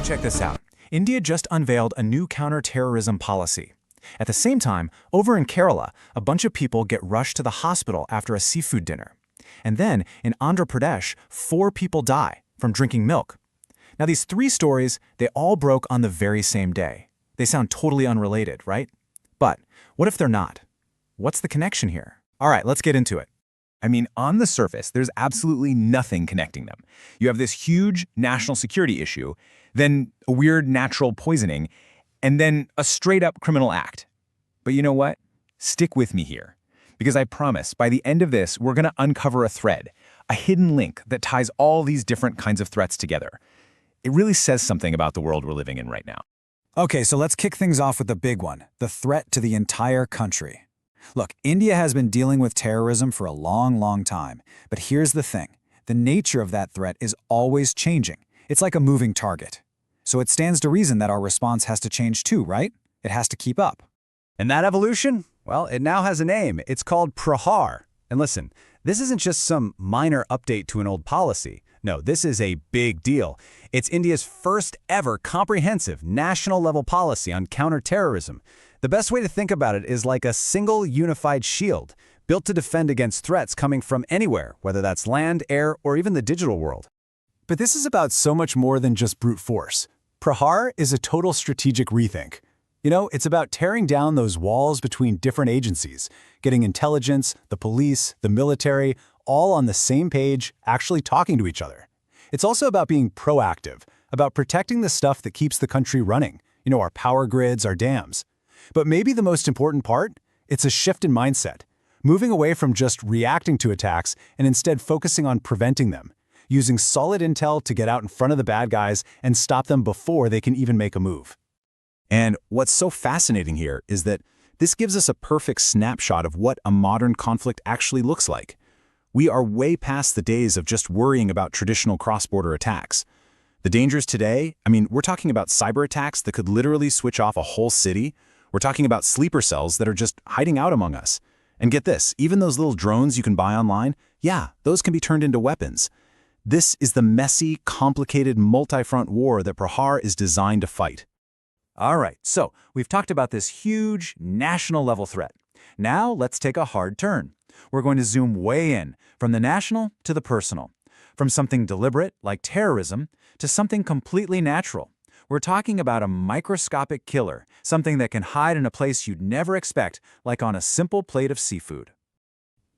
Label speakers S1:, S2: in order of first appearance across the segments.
S1: check this out. India just unveiled a new counter-terrorism policy. At the same time, over in Kerala, a bunch of people get rushed to the hospital after a seafood dinner. And then, in Andhra Pradesh, 4 people die from drinking milk. Now these 3 stories, they all broke on the very same day. They sound totally unrelated, right? But what if they're not? What's the connection here? All right, let's get into it.
S2: I mean, on the surface, there's absolutely nothing connecting them. You have this huge national security issue, then a weird natural poisoning, and then a straight-up criminal act. But you know what? Stick with me here. Because I promise, by the end of this, we're going to uncover a thread, a hidden link that ties all these different kinds of threats together. It really says something about the world we're living in right now.
S1: Okay, so let's kick things off with the big one, the threat to the entire country. Look, India has been dealing with terrorism for a long time. But here's the thing. The nature of that threat is always changing. It's like a moving target. So it stands to reason that our response has to change too, right? It has to keep up.
S3: And that evolution? Well, it now has a name. It's called PRAHAAR. And listen, this isn't just some minor update to an old policy. No, this is a big deal. It's India's first ever comprehensive national-level policy on counterterrorism. The best way to think about it is like a single unified shield, built to defend against threats coming from anywhere, whether that's land, air, or even the digital world.
S1: But this is about so much more than just brute force. PRAHAAR is a total strategic rethink. You know, it's about tearing down those walls between different agencies, getting intelligence, the police, the military, all on the same page, actually talking to each other. It's also about being proactive, about protecting the stuff that keeps the country running, you know, our power grids, our dams. But maybe the most important part? It's a shift in mindset, moving away from just reacting to attacks and instead focusing on preventing them, using solid intel to get out in front of the bad guys and stop them before they can even make a move.
S2: And what's so fascinating here is that this gives us a perfect snapshot of what a modern conflict actually looks like. We are way past the days of just worrying about traditional cross-border attacks. The dangers today, I mean, we're talking about cyber attacks that could literally switch off a whole city. We're talking about sleeper cells that are just hiding out among us. And get this, even those little drones you can buy online, yeah, those can be turned into weapons. This is the messy, complicated, multi-front war that PRAHAAR is designed to fight.
S1: All right, so we've talked about this huge national-level threat. Now let's take a hard turn. We're going to zoom way in, from the national to the personal. From something deliberate, like terrorism, to something completely natural. We're talking about a microscopic killer, something that can hide in a place you'd never expect, like on a simple plate of seafood.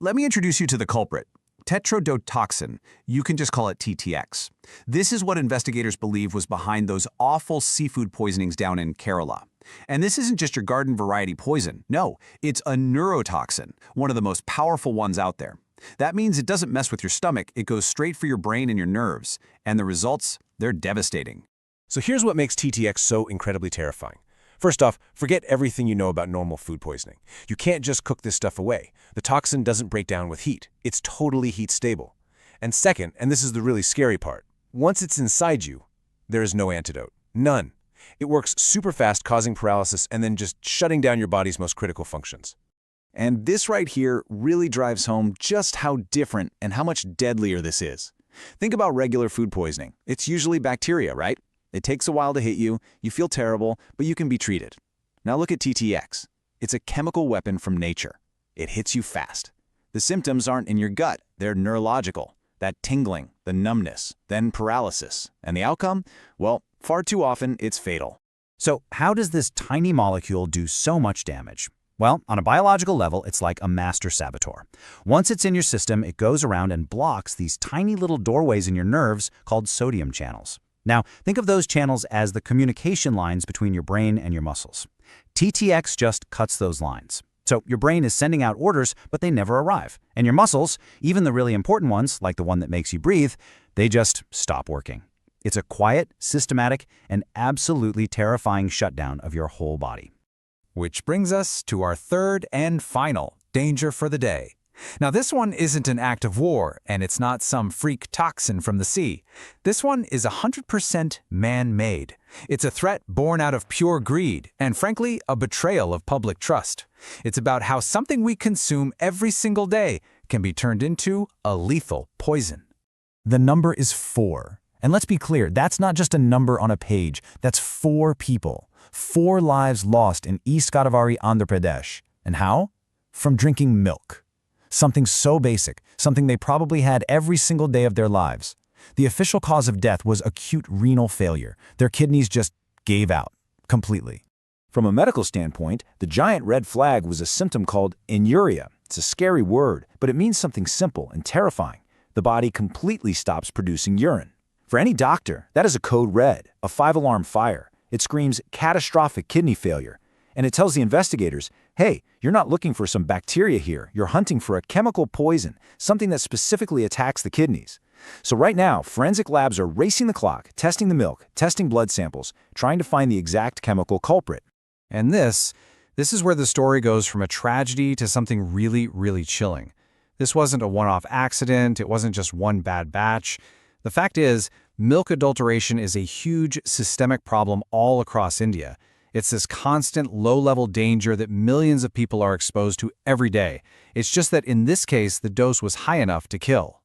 S4: Let me introduce you to the culprit. Tetrodotoxin. You can just call it TTX. This is what investigators believe was behind those awful seafood poisonings down in Kerala. And this isn't just your garden variety poison. No, it's a neurotoxin, one of the most powerful ones out there. That means it doesn't mess with your stomach, it goes straight for your brain and your nerves. And the results, they're devastating.
S5: So here's what makes TTX so incredibly terrifying. First off, forget everything you know about normal food poisoning. You can't just cook this stuff away. The toxin doesn't break down with heat. It's totally heat stable. And second, and this is the really scary part, once it's inside you, there is no antidote. None. It works super fast, causing paralysis and then just shutting down your body's most critical functions.
S2: And this right here really drives home just how different and how much deadlier this is. Think about regular food poisoning. It's usually bacteria, right? It takes a while to hit you, you feel terrible, but you can be treated. Now look at TTX. It's a chemical weapon from nature. It hits you fast. The symptoms aren't in your gut, they're neurological. That tingling, the numbness, then paralysis. And the outcome? Well, far too often, it's fatal.
S3: So how does this tiny molecule do so much damage? Well, on a biological level, it's like a master saboteur. Once it's in your system, it goes around and blocks these tiny little doorways in your nerves called sodium channels. Now, think of those channels as the communication lines between your brain and your muscles. TTX just cuts those lines. So your brain is sending out orders, but they never arrive. And your muscles, even the really important ones, like the one that makes you breathe, they just stop working. It's a quiet, systematic, and absolutely terrifying shutdown of your whole body.
S1: Which brings us to our third and final danger for the day. Now this one isn't an act of war, and it's not some freak toxin from the sea. This one is 100% man-made. It's a threat born out of pure greed, and frankly, a betrayal of public trust. It's about how something we consume every single day can be turned into a lethal poison. The number is 4,
S3: And let's be clear, that's not just a number on a page. That's 4 people. 4 lives lost in East Godavari, Andhra Pradesh. And how? From drinking milk. Something so basic, something they probably had every single day of their lives. The official cause of death was acute renal failure. Their kidneys just gave out completely.
S2: From a medical standpoint, the giant red flag was a symptom called inuria. It's a scary word, but it means something simple and terrifying. The body completely stops producing urine. For any doctor, that is a code red, a 5-alarm fire. It screams catastrophic kidney failure. And it tells the investigators, hey, you're not looking for some bacteria here. You're hunting for a chemical poison, something that specifically attacks the kidneys. So right now, forensic labs are racing the clock, testing the milk, testing blood samples, trying to find the exact chemical culprit.
S3: And this is where the story goes from a tragedy to something really, really chilling. This wasn't a one-off accident. It wasn't just one bad batch. The fact is, milk adulteration is a huge systemic problem all across India. It's this constant low-level danger that millions of people are exposed to every day. It's just that in this case, the dose was high enough to kill.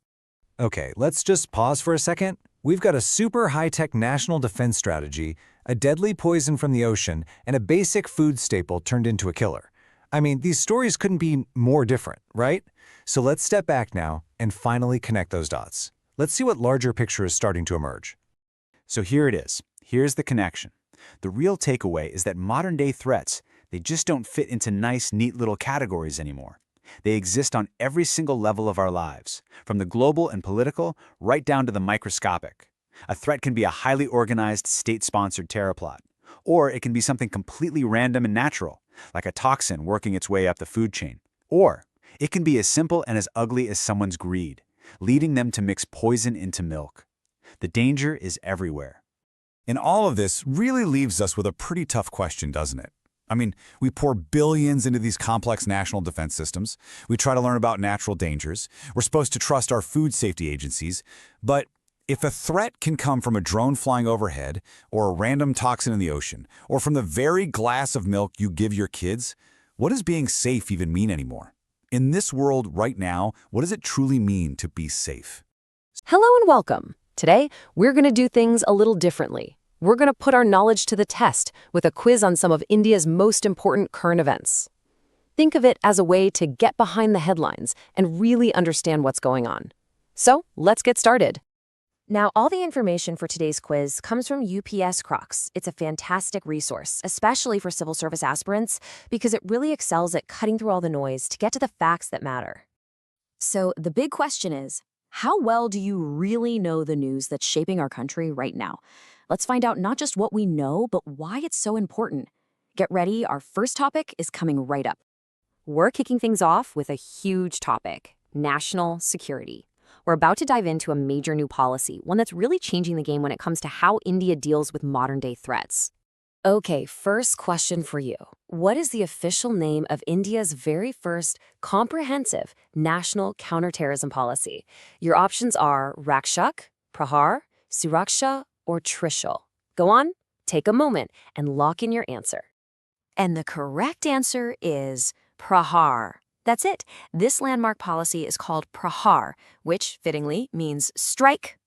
S1: Okay, let's just pause for a second. We've got a super high-tech national defense strategy, a deadly poison from the ocean, and a basic food staple turned into a killer. I mean, these stories couldn't be more different, right? So let's step back now and finally connect those dots. Let's see what larger picture is starting to emerge.
S2: So here it is. Here's the connection. The real takeaway is that modern-day threats, they just don't fit into nice, neat little categories anymore. They exist on every single level of our lives, from the global and political right down to the microscopic. A threat can be a highly organized, state-sponsored terror plot, or it can be something completely random and natural, like a toxin working its way up the food chain. Or it can be as simple and as ugly as someone's greed, leading them to mix poison into milk. The danger is everywhere.
S1: And all of this really leaves us with a pretty tough question, doesn't it? I mean, we pour billions into these complex national defense systems. We try to learn about natural dangers. We're supposed to trust our food safety agencies. But if a threat can come from a drone flying overhead, or a random toxin in the ocean, or from the very glass of milk you give your kids, what does being safe even mean anymore? In this world right now, what does it truly mean to be safe?
S6: Hello and welcome. Today, we're going to do things a little differently. We're going to put our knowledge to the test with a quiz on some of India's most important current events. Think of it as a way to get behind the headlines and really understand what's going on. So, let's get started.
S7: Now, all the information for today's quiz comes from UPSCruX. It's a fantastic resource, especially for civil service aspirants, because it really excels at cutting through all the noise to get to the facts that matter. So, the big question is, how well do you really know the news that's shaping our country right now? Let's find out not just what we know, but why it's so important. Get ready, our first topic is coming right up. We're kicking things off with a huge topic, national security. We're about to dive into a major new policy, one that's really changing the game when it comes to how India deals with modern-day threats. Okay, first question for you. What is the official name of India's very first comprehensive national counterterrorism policy? Your options are Rakshak, PRAHAAR, Suraksha, or Trishul. Go on, take a moment, and lock in your answer. And the correct answer is PRAHAAR. That's it. This landmark policy is called PRAHAAR, which, fittingly, means strike.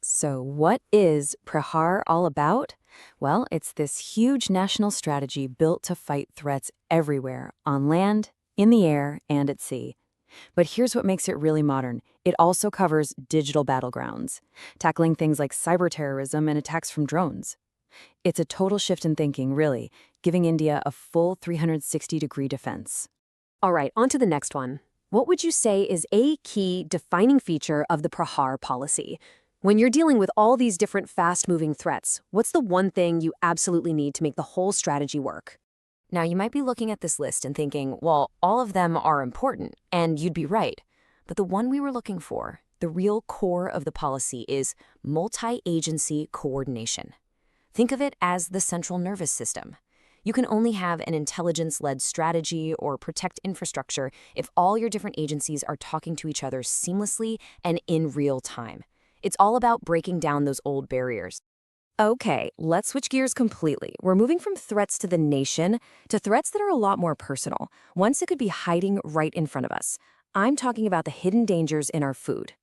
S7: So what is PRAHAAR all about? Well, it's this huge national strategy built to fight threats everywhere, on land, in the air, and at sea. But here's what makes it really modern. It also covers digital battlegrounds, tackling things like cyber terrorism and attacks from drones. It's a total shift in thinking, really, giving India a full 360-degree defense.
S6: All right, on to the next one. What would you say is a key defining feature of the PRAHAAR policy? When you're dealing with all these different fast-moving threats, what's the one thing you absolutely need to make the whole strategy work?
S7: Now, you might be looking at this list and thinking, well, all of them are important, and you'd be right. But the one we were looking for, the real core of the policy, is multi-agency coordination. Think of it as the central nervous system. You can only have an intelligence-led strategy or protect infrastructure if all your different agencies are talking to each other seamlessly and in real time. It's all about breaking down those old barriers.
S6: Okay, let's switch gears completely. We're moving from threats to the nation to threats that are a lot more personal, ones that could be hiding right in front of us. I'm talking about the hidden dangers in our food.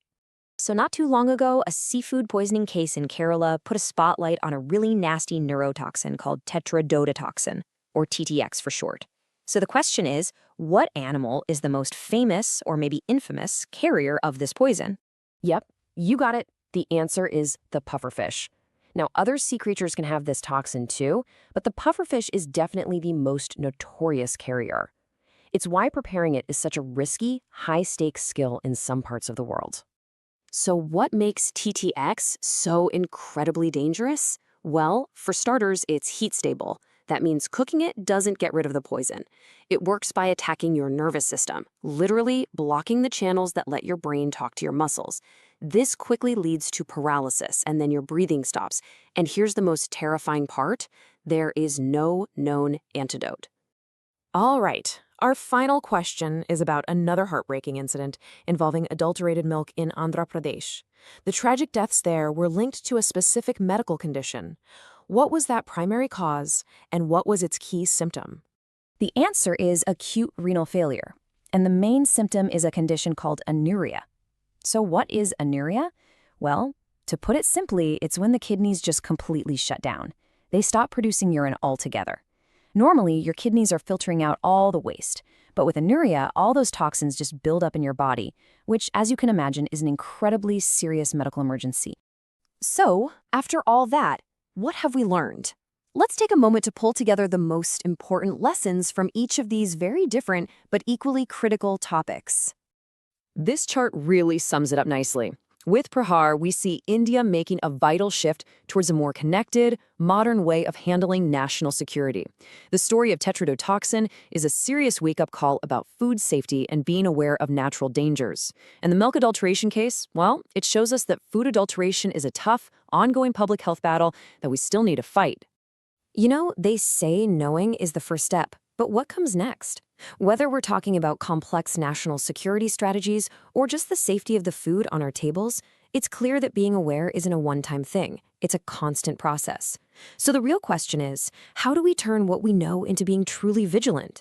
S7: So not too long ago, a seafood poisoning case in Kerala put a spotlight on a really nasty neurotoxin called tetrodotoxin, or TTX for short. So the question is, what animal is the most famous, or maybe infamous, carrier of this poison?
S6: Yep, you got it. The answer is the pufferfish. Now, other sea creatures can have this toxin too, but the pufferfish is definitely the most notorious carrier. It's why preparing it is such a risky, high-stakes skill in some parts of the world. So what makes TTX so incredibly dangerous? Well, for starters, it's heat stable. That means cooking it doesn't get rid of the poison. It works by attacking your nervous system, literally blocking the channels that let your brain talk to your muscles. This quickly leads to paralysis, and then your breathing stops. And here's the most terrifying part: there is no known antidote. All right, our final question is about another heartbreaking incident involving adulterated milk in Andhra Pradesh. The tragic deaths there were linked to a specific medical condition. What was that primary cause, and what was its key symptom?
S7: The answer is acute renal failure, and the main symptom is a condition called anuria. So what is anuria? Well, to put it simply, it's when the kidneys just completely shut down. They stop producing urine altogether. Normally, your kidneys are filtering out all the waste, but with anuria, all those toxins just build up in your body, which, as you can imagine, is an incredibly serious medical emergency. So, after all that, what have we learned? Let's take a moment to pull together the most important lessons from each of these very different but equally critical topics.
S6: This chart really sums it up nicely. With PRAHAAR, we see India making a vital shift towards a more connected, modern way of handling national security. The story of tetrodotoxin is a serious wake-up call about food safety and being aware of natural dangers. And the milk adulteration case, well, it shows us that food adulteration is a tough, ongoing public health battle that we still need to fight.
S7: You know, they say knowing is the first step, but what comes next? Whether we're talking about complex national security strategies or just the safety of the food on our tables, it's clear that being aware isn't a one-time thing. It's a constant process. So the real question is, how do we turn what we know into being truly vigilant?